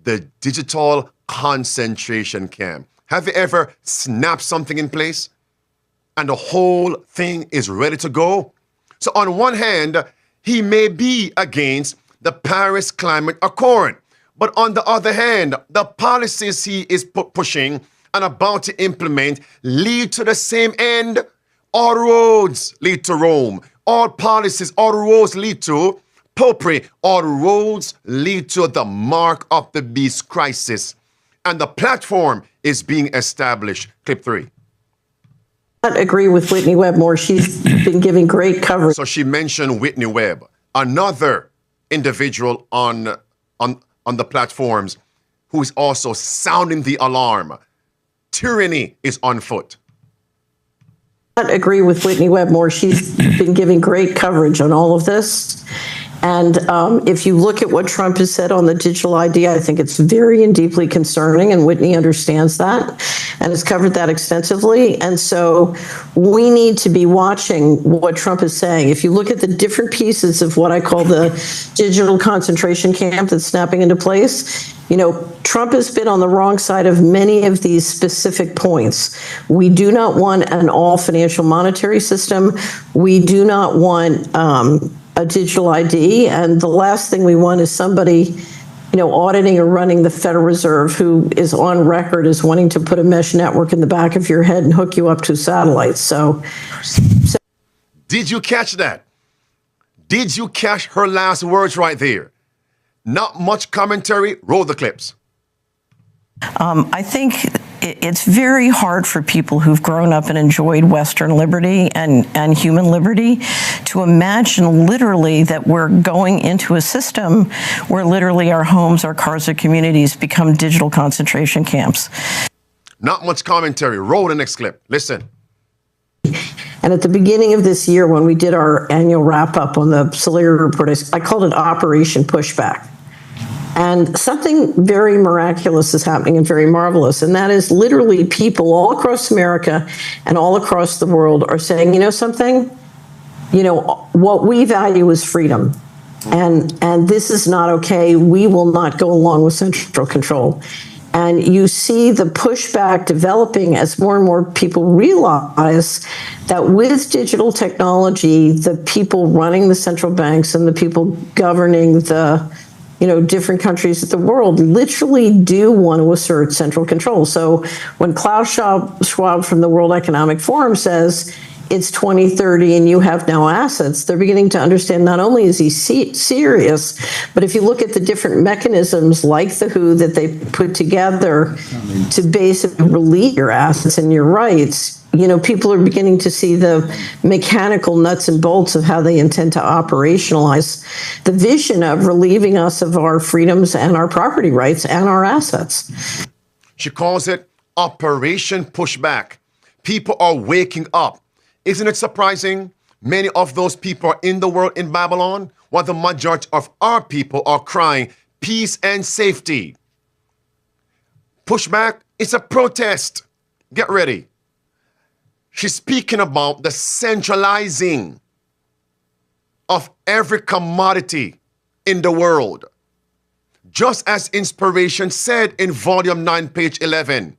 the digital concentration camp. Have you ever snapped something in place and the whole thing is ready to go? So on one hand, he may be against the Paris Climate Accord, but on the other hand, the policies he is pushing and about to implement lead to the same end. All roads lead to Rome. All policies, all roads lead to popery. All roads lead to the mark of the beast crisis. And the platform is being established. Clip 3. I agree with Whitney Webb more. She's been giving great coverage. So she mentioned Whitney Webb, another individual on the platforms who is also sounding the alarm. Tyranny is on foot. I agree with Whitney Webb more. She's been giving great coverage on all of this. And if you look at what Trump has said on the digital ID, I think it's very and deeply concerning, and Whitney understands that and has covered that extensively. And so we need to be watching what Trump is saying. If you look at the different pieces of what I call the digital concentration camp that's snapping into place, Trump has been on the wrong side of many of these specific points. We do not want an all financial monetary system. We do not want a digital ID. And the last thing we want is somebody, auditing or running the Federal Reserve who is on record as wanting to put a mesh network in the back of your head and hook you up to satellites. So did you catch that? Did you catch her last words right there? Not much commentary. Roll the clips. I think it's very hard for people who've grown up and enjoyed Western liberty and human liberty to imagine literally that we're going into a system where literally our homes, our cars, our communities become digital concentration camps. Not much commentary. Roll the next clip. Listen. And at the beginning of this year, when we did our annual wrap-up on the Solari report, I called it Operation Pushback. And something very miraculous is happening and very marvelous. And that is literally people all across America and all across the world are saying, something? What we value is freedom. And this is not okay. We will not go along with central control. And you see the pushback developing as more and more people realize that with digital technology, the people running the central banks and the people governing the different countries of the world literally do want to assert central control. So when Klaus Schwab from the World Economic Forum says it's 2030 and you have no assets, they're beginning to understand not only is he serious, but if you look at the different mechanisms like the WHO that they put together to basically relieve your assets and your rights, people are beginning to see the mechanical nuts and bolts of how they intend to operationalize the vision of relieving us of our freedoms and our property rights and our assets. She calls it Operation Pushback. People are waking up. Isn't it surprising? Many of those people are in the world in Babylon, while the majority of our people are crying peace and safety. Pushback is a protest. Get ready. She's speaking about the centralizing of every commodity in the world. Just as Inspiration said in volume 9, page 11.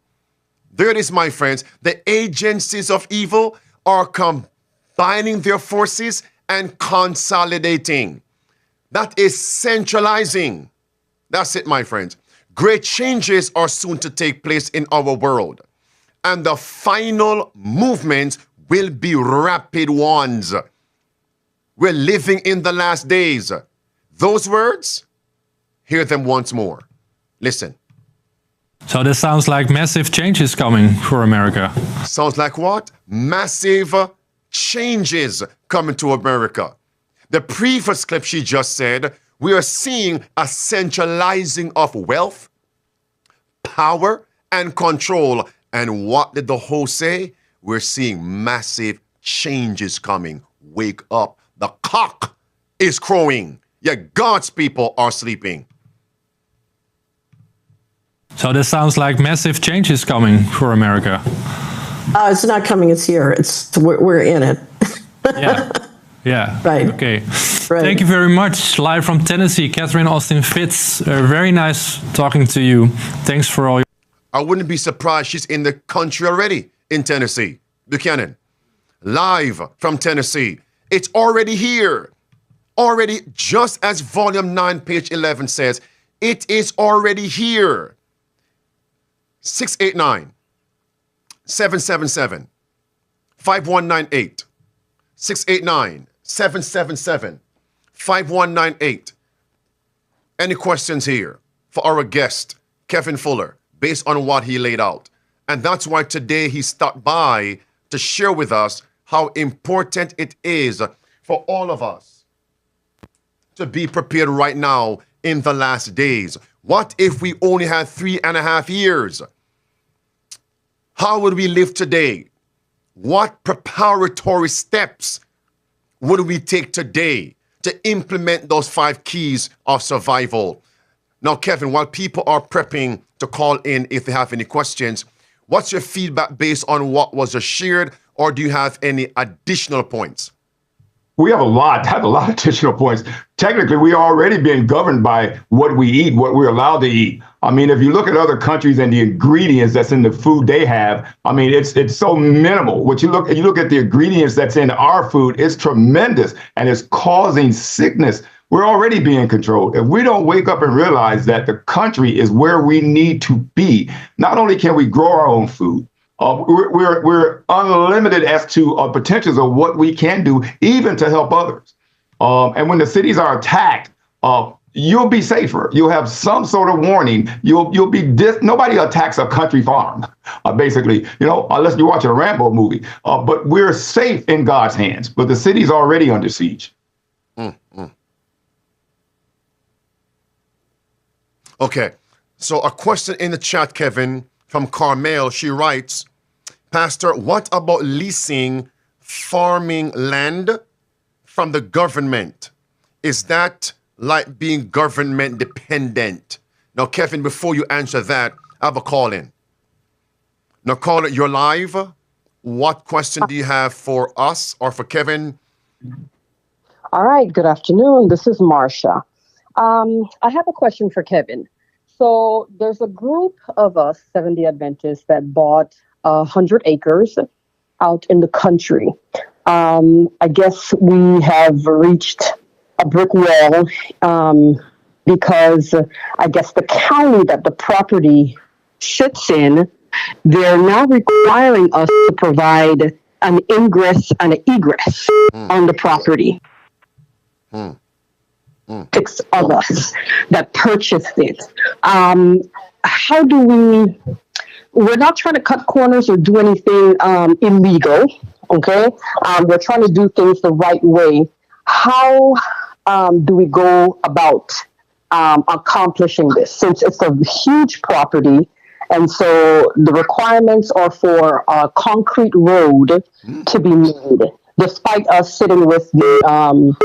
There it is, my friends. The agencies of evil are combining their forces and consolidating. That is centralizing. That's it, my friends. Great changes are soon to take place in our world. And the final movements will be rapid ones. We're living in the last days. Those words, hear them once more. Listen. So this sounds like massive changes coming for America. Sounds like what? Massive changes coming to America. The previous clip she just said, we are seeing a centralizing of wealth, power, and control. And what did the host say? We're seeing massive changes coming. Wake up. The cock is crowing. Yet God's people are sleeping. So this sounds like massive changes coming for America. It's not coming, it's here. We're in it. Yeah. Yeah. Right. Okay. Right. Thank you very much. Live from Tennessee, Catherine Austin Fitz. Very nice talking to you. Thanks for all your... I wouldn't be surprised she's in the country already in Tennessee. Buchanan, live from Tennessee. It's already here. Already, just as volume 9, page 11 says, it is already here. 689 777 5198. 689 777 5198. Any questions here for our guest, Kevin Fuller, based on what he laid out? And that's why today he stopped by to share with us how important it is for all of us to be prepared right now in the last days. What if we only had 3.5 years? How would we live today? What preparatory steps would we take today to implement those 5 keys of survival? Now, Kevin, while people are prepping to call in if they have any questions, what's your feedback based on what was just shared, or do you have any additional points? We have a lot of additional points. Technically, we are already being governed by what we eat, what we're allowed to eat. I mean, if you look at other countries and the ingredients that's in the food they have, I mean, it's so minimal. You look at the ingredients that's in our food, it's tremendous, and it's causing sickness. We're already being controlled. If we don't wake up and realize that the country is where we need to be, not only can we grow our own food, we're unlimited as to potentials of what we can do, even to help others. And when the cities are attacked, you'll be safer. You'll have some sort of warning. You'll be nobody attacks a country farm, basically, unless you're watching a Rambo movie. But we're safe in God's hands. But the city's already under siege. Okay, so a question in the chat, Kevin, from Carmel. She writes, Pastor, what about leasing farming land from the government? Is that like being government dependent? Now, Kevin, before you answer that, I have a call in. Now, caller, you're live. What question do you have for us or for Kevin? All right, good afternoon. This is Marsha. I have a question for Kevin. So there's a group of us, 70 Adventists, that bought 100 acres out in the country. I guess we have reached a brick wall because I guess the county that the property sits in, they're now requiring us to provide an ingress and an egress on the property. 6 of us that purchased it. How do we're not trying to cut corners or do anything illegal, okay? We're trying to do things the right way. How do we go about accomplishing this? Since it's a huge property, and so the requirements are for a concrete road to be made, despite us sitting with the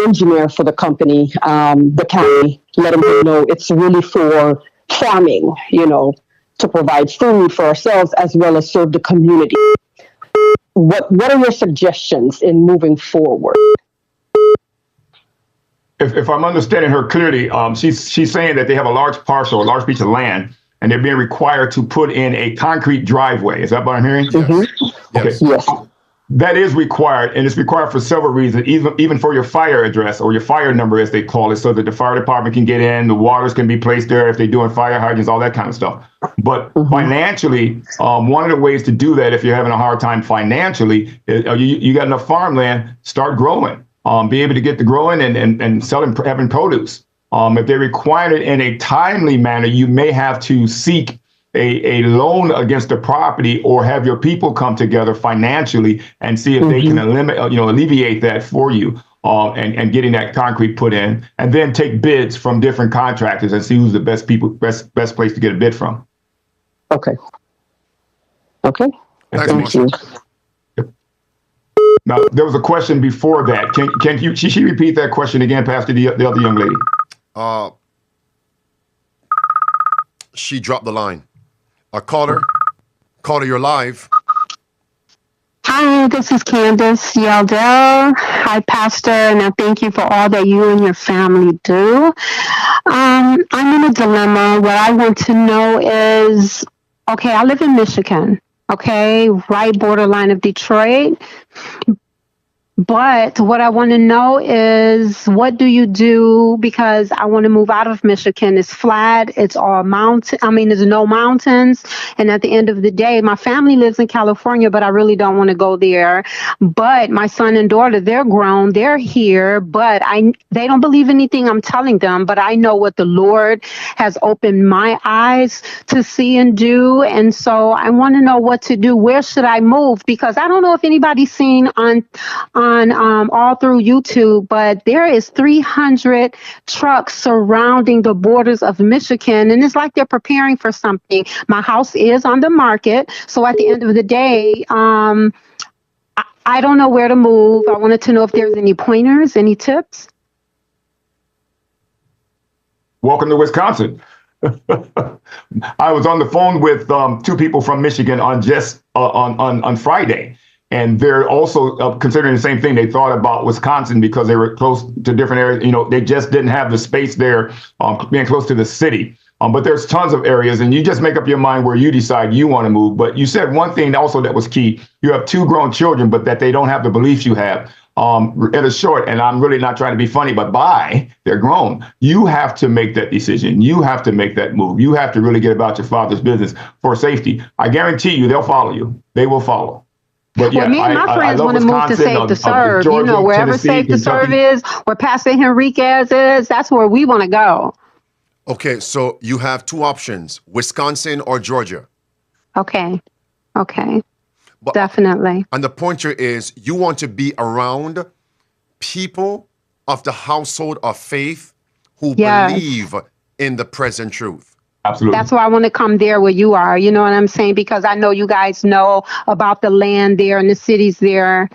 engineer for the company, the county, letting them know it's really for farming, to provide food for ourselves as well as serve the community. What are your suggestions in moving forward? If I'm understanding her clearly, she's saying that they have a large parcel, a large piece of land, and they're being required to put in a concrete driveway. Is that what I'm hearing? Mm-hmm. Okay. Yes. That is required, and it's required for several reasons, even for your fire address or your fire number, as they call it, so that the fire department can get in, the waters can be placed there if they're doing fire hydrants, all that kind of stuff. But financially, one of the ways to do that, if you're having a hard time financially, is, you got enough farmland, start growing, be able to get the growing and selling, having produce. If they require it in a timely manner, you may have to seek a loan against the property, or have your people come together financially and see if they can alleviate that for you, and getting that concrete put in, and then take bids from different contractors and see who's the best place to get a bid from. Okay. Okay. Thank you. Now, there was a question before that. Can she repeat that question again, Pastor, the other young lady? She dropped the line. Caller, you're live. Hi, this is Candace Yeldell. Hi, Pastor, and I thank you for all that you and your family do. I'm in a dilemma. What I want to know is, okay, I live in Michigan, okay, right borderline of Detroit. But what I want to know is, what do you do? Because I want to move out of Michigan. It's flat. It's all mountain. I mean, there's no mountains. And at the end of the day, my family lives in California, but I really don't want to go there. But my son and daughter, they're grown. They're here, but they don't believe anything I'm telling them. But I know what the Lord has opened my eyes to see and do. And so I want to know what to do. Where should I move? Because I don't know if anybody's seen on all through YouTube, but there is 300 trucks surrounding the borders of Michigan, and it's like they're preparing for something. My house is on the market, so at the end of the day, I don't know where to move. I wanted to know if there's any pointers, any tips. Welcome to Wisconsin. I was on the phone with two people from Michigan on Friday. And they're also considering the same thing. They thought about Wisconsin because they were close to different areas. They just didn't have the space there, being close to the city. But there's tons of areas, and you just make up your mind where you decide you want to move. But you said one thing also that was key. You have two grown children, but that they don't have the beliefs you have. It is short, and I'm really not trying to be funny, but they're grown. You have to make that decision. You have to make that move. You have to really get about your father's business for safety. I guarantee you they'll follow you. They will follow. But yeah, me and my friends want to move to Save to Serve. Georgia, wherever Tennessee, Save to Serve is, where Pastor Henriques is, that's where we want to go. Okay, so you have two options, Wisconsin or Georgia. Okay. Definitely. And the pointer is, you want to be around people of the household of faith who believe in the present truth. Absolutely. That's why I want to come there where you are. You know what I'm saying? Because I know you guys know about the land there and the cities there.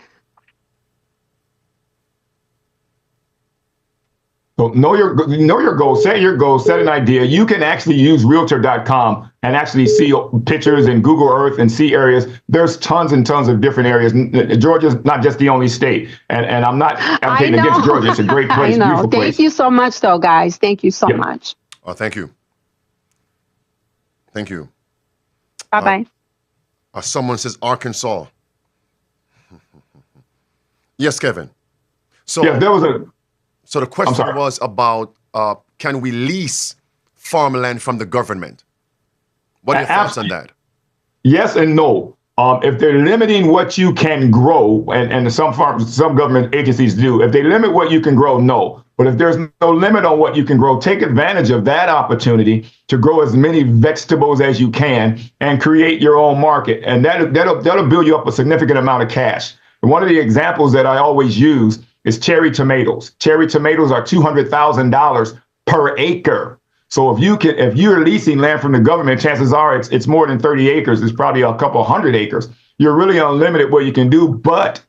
So know your goal, set your goal, set an idea. You can actually use realtor.com and actually see pictures in Google Earth and see areas. There's tons and tons of different areas. Georgia's not just the only state. And I'm not advocating against Georgia. It's a great place, beautiful place. Thank you so much, though, guys. Thank you so much. Thank you. Thank you. Bye-bye. Someone says Arkansas. Yes, Kevin. So yeah, there was a... So the question was about, can we lease farmland from the government? What are your thoughts on that? Yes and no. If they're limiting what you can grow, and some government agencies do, if they limit what you can grow, no. But if there's no limit on what you can grow, take advantage of that opportunity to grow as many vegetables as you can and create your own market. And that'll build you up a significant amount of cash. And one of the examples that I always use is cherry tomatoes. Cherry tomatoes are $200,000 per acre. So if you're leasing land from the government, chances are it's more than 30 acres. It's probably a couple hundred acres. You're really unlimited what you can do, but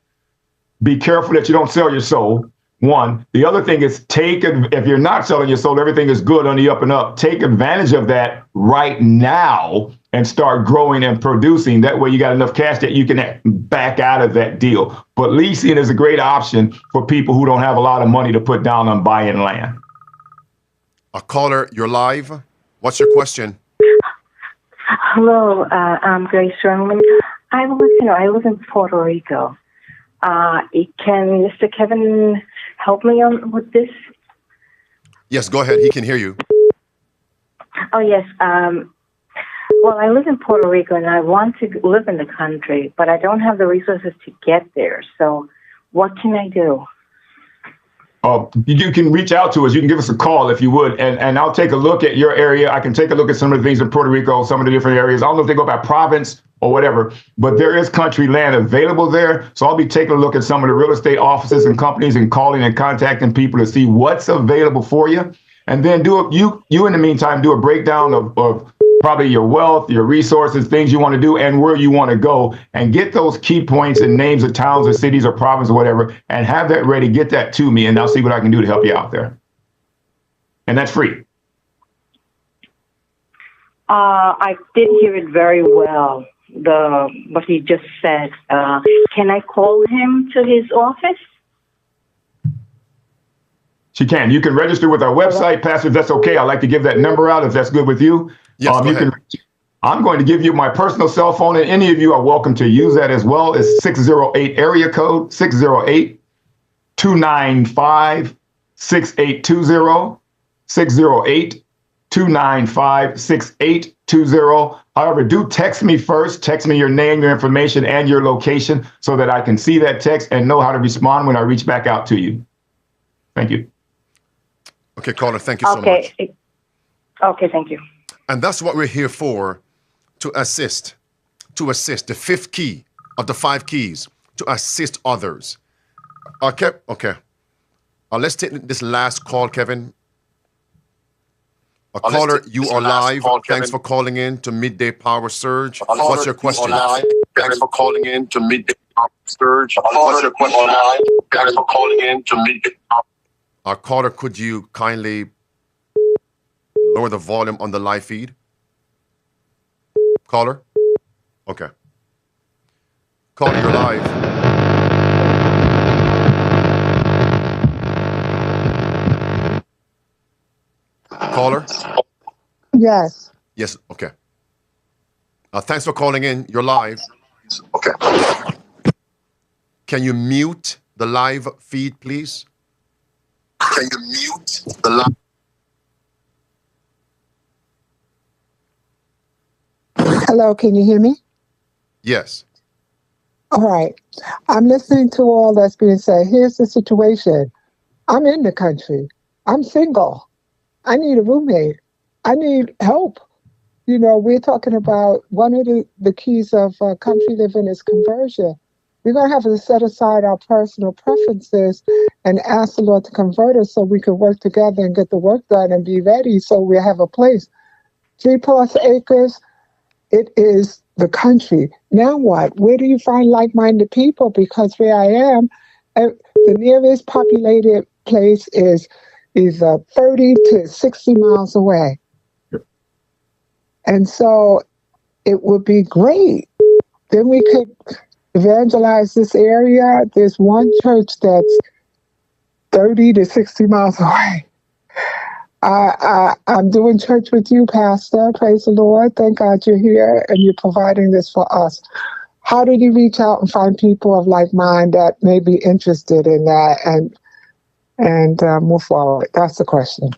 be careful that you don't sell your soul. One. The other thing is if you're not selling your soul, everything is good on the up and up. Take advantage of that right now and start growing and producing. That way you got enough cash that you can back out of that deal. But leasing is a great option for people who don't have a lot of money to put down on buying land. A caller, you're live. What's your question? Hello, I'm Grace Sherman. I live in Puerto Rico. Can Mr. Kevin help me with this? Yes, go ahead. He can hear you. Oh, yes. Well, I live in Puerto Rico and I want to live in the country, but I don't have the resources to get there. So what can I do? you can reach out to us. You can give us a call if you would, and I'll take a look at your area. I can take a look at some of the things in Puerto Rico, some of the different areas. I don't know if they go by province or whatever, but there is country land available there. So I'll be taking a look at some of the real estate offices and companies and calling and contacting people to see what's available for you. And then you in the meantime, do a breakdown of probably your wealth, your resources, things you want to do, and where you want to go, and get those key points and names of towns or cities or provinces or whatever, and have that ready. Get that to me, and I'll see what I can do to help you out there. And that's free. I didn't hear it very well, what he just said. Can I call him to his office? She can. You can register with our website, Pastor, if that's okay. I'd like to give that number out if that's good with you. Yes, go ahead. I'm going to give you my personal cell phone, and any of you are welcome to use that as well. It's 608 area code 608-295-6820, 608-295-6820. However, do text me first. Text me your name, your information, and your location so that I can see that text and know how to respond when I reach back out to you. Thank you. Okay, caller, thank you so much. Okay, thank you. And that's what we're here for, to assist. The fifth key of the 5 keys, to assist others. Okay. Let's take this last call, Kevin. Caller, you are live. Thanks for calling in to Midday Power Surge. What's your question? Thanks for calling in to Midday Power Surge. What's your question? Thanks for calling in to Midday Power. Caller, could you kindly lower the volume on the live feed? Caller? Okay. Caller, you're live. Caller? Yes. Yes, okay. Thanks for calling in. You're live. Okay. Can you mute the live feed, please? Can you mute the live? Hello, can you hear me? Yes. All right. I'm listening to all that's being said. Here's the situation. I'm in the country. I'm single. I need a roommate. I need help. You know, we're talking about one of the keys of country living is conversion. We're going to have to set aside our personal preferences and ask the Lord to convert us so we can work together and get the work done and be ready so we have a place. 3+ acres, it is the country. Now what? Where do you find like-minded people? Because where I am, the nearest populated place is 30 to 60 miles away. And so it would be great. Then we could evangelize this area. There's one church that's 30 to 60 miles away. I'm doing church with you, Pastor. Praise the Lord. Thank God you're here and you're providing this for us. How did you reach out and find people of like mind that may be interested in that and move forward? That's the question.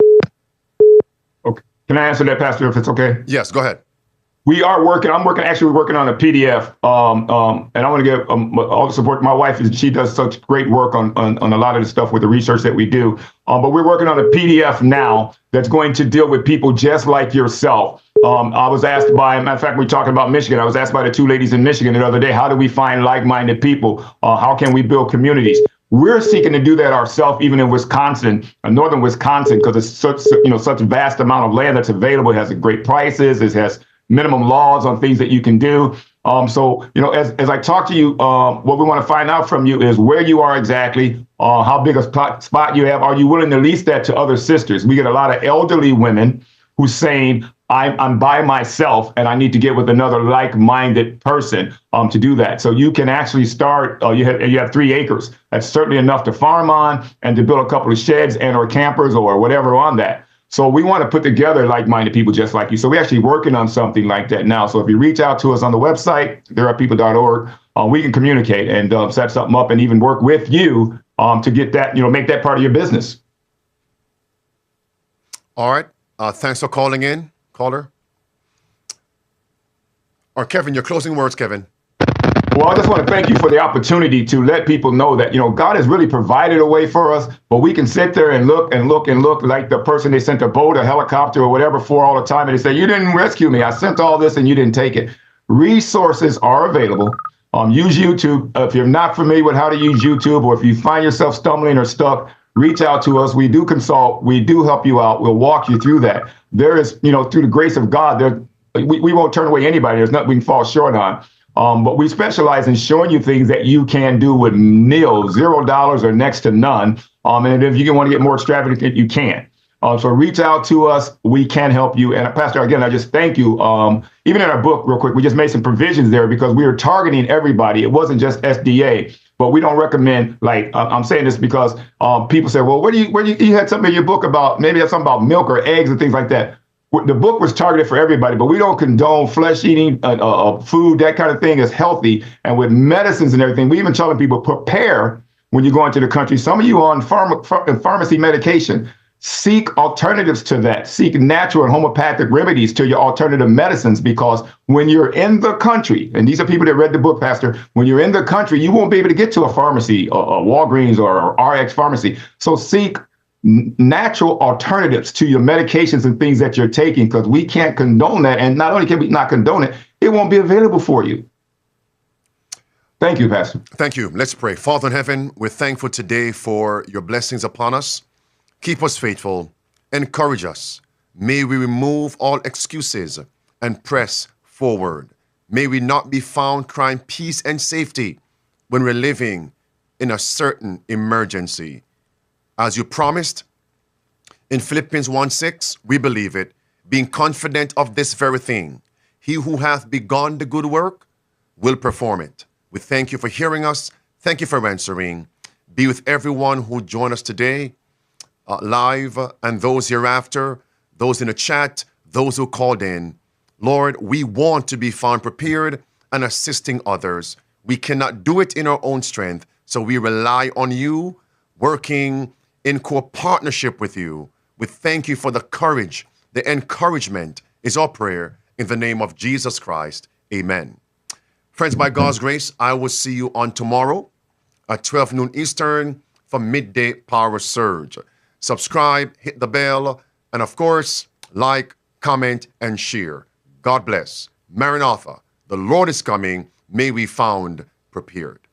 Okay. Can I answer that, Pastor, if it's okay? Yes, go ahead. We are working. I'm actually working on a PDF. And I want to give all the support to my wife. She does such great work on a lot of the stuff with the research that we do. But we're working on a PDF now that's going to deal with people just like yourself. I was asked by, matter of fact, we're talking about Michigan. I was asked by the 2 ladies in Michigan the other day, how do we find like-minded people? How can we build communities? We're seeking to do that ourselves, even in Wisconsin, northern Wisconsin, because it's such a vast amount of land that's available. It has great prices. It has minimum laws on things that you can do. So, as I talk to you, what we want to find out from you is where you are exactly, how big a spot you have. Are you willing to lease that to other sisters? We get a lot of elderly women who's saying, I'm by myself and I need to get with another like-minded person to do that. So you can actually start, you have 3 acres. That's certainly enough to farm on and to build a couple of sheds and or campers or whatever on that. So we want to put together like-minded people just like you. So we're actually working on something like that now. So if you reach out to us on the website, therearepeople.org, we can communicate and set something up and even work with you to get that, make that part of your business. All right. Thanks for calling in, caller. Or Kevin, your closing words, Kevin. Well, I just want to thank you for the opportunity to let people know that, you know, God has really provided a way for us, but we can sit there and look and look and look like the person they sent a boat, a helicopter, or whatever for all the time, and they say, you didn't rescue me. I sent all this and you didn't take it. Resources are available. Use YouTube. If you're not familiar with how to use YouTube, or if you find yourself stumbling or stuck, reach out to us. We do consult. We do help you out. We'll walk you through that. There is, you know, through the grace of God, we won't turn away anybody. There's nothing we can fall short on. But we specialize in showing you things that you can do with nil, $0 or next to none. And if you want to get more extravagant, you can. So reach out to us. We can help you. And Pastor, again, I just thank you. Even in our book, real quick, we just made some provisions there because we were targeting everybody. It wasn't just SDA, but we don't recommend, like, I'm saying this because people say, well, you had something in your book about, maybe that's something about milk or eggs and things like that. The book was targeted for everybody, but we don't condone flesh eating, food, that kind of thing is healthy. And with medicines and everything, we even telling people prepare when you go into the country. Some of you on pharmacy medication, seek alternatives to that. Seek natural and homeopathic remedies to your alternative medicines, because when you're in the country, and these are people that read the book, Pastor, when you're in the country, you won't be able to get to a pharmacy, a Walgreens or RX pharmacy. So seek natural alternatives to your medications and things that you're taking, because we can't condone that. And not only can we not condone it, it won't be available for you. Thank you, Pastor. Thank you. Let's pray. Father in heaven, we're thankful today for your blessings upon us. Keep us faithful. Encourage us. May we remove all excuses and press forward. May we not be found crying peace and safety when we're living in a certain emergency. As you promised in Philippians 1:6, we believe it, being confident of this very thing. He who hath begun the good work will perform it. We thank you for hearing us. Thank you for answering. Be with everyone who joined us today, live, and those hereafter, those in the chat, those who called in. Lord, we want to be found prepared and assisting others. We cannot do it in our own strength, so we rely on you, working in co-partnership with you. We thank you for the courage, the encouragement is our prayer in the name of Jesus Christ. Amen. Friends, by God's grace, I will see you on tomorrow at 12 noon Eastern for Midday Power Surge. Subscribe, hit the bell, and of course, like, comment, and share. God bless. Maranatha, the Lord is coming. May we found prepared.